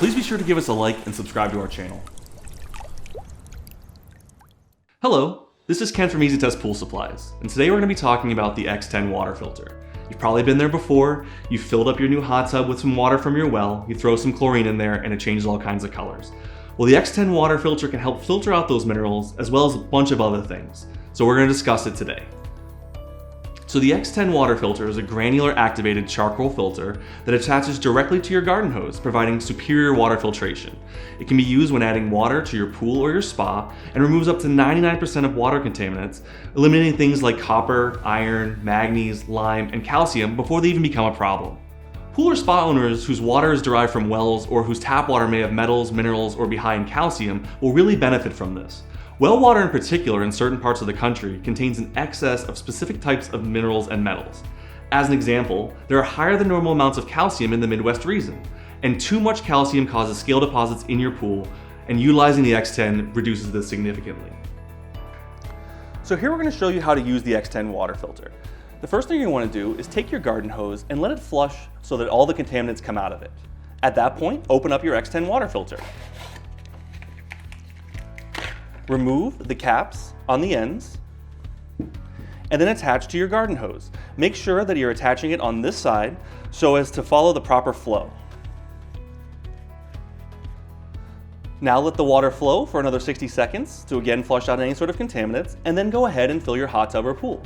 please be sure to give us a like and subscribe to our channel. Hello, this is Ken from Easy Test Pool Supplies, and today we're going to be talking about the X10 water filter. You've probably been there before. You filled up your new hot tub with some water from your well, you throw some chlorine in there, and it changes all kinds of colors. Well, the X10 water filter can help filter out those minerals as well as a bunch of other things. So we're going to discuss it today. So the X10 water filter is a granular activated charcoal filter that attaches directly to your garden hose, providing superior water filtration. It can be used when adding water to your pool or your spa and removes up to 99% of water contaminants, eliminating things like copper, iron, manganese, lime, and calcium before they even become a problem. Pool or spa owners whose water is derived from wells or whose tap water may have metals, minerals, or be high in calcium will really benefit from this. Well water in particular in certain parts of the country contains an excess of specific types of minerals and metals. As an example, there are higher than normal amounts of calcium in the Midwest region, and too much calcium causes scale deposits in your pool, and utilizing the X10 reduces this significantly. So here we're going to show you how to use the X10 water filter. The first thing you want to do is take your garden hose and let it flush so that all the contaminants come out of it. At that point, open up your X10 water filter. Remove the caps on the ends and then attach to your garden hose. Make sure that you're attaching it on this side so as to follow the proper flow. Now let the water flow for another 60 seconds to again flush out any sort of contaminants, and then go ahead and fill your hot tub or pool.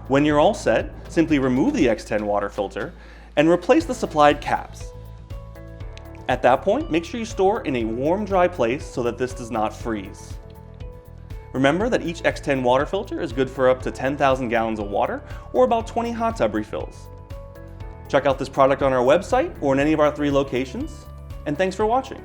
When you're all set, simply remove the X10 water filter and replace the supplied caps. At that point, make sure you store in a warm, dry place so that this does not freeze. Remember that each X10 water filter is good for up to 10,000 gallons of water or about 20 hot tub refills. Check out this product on our website or in any of our 3 locations, and thanks for watching.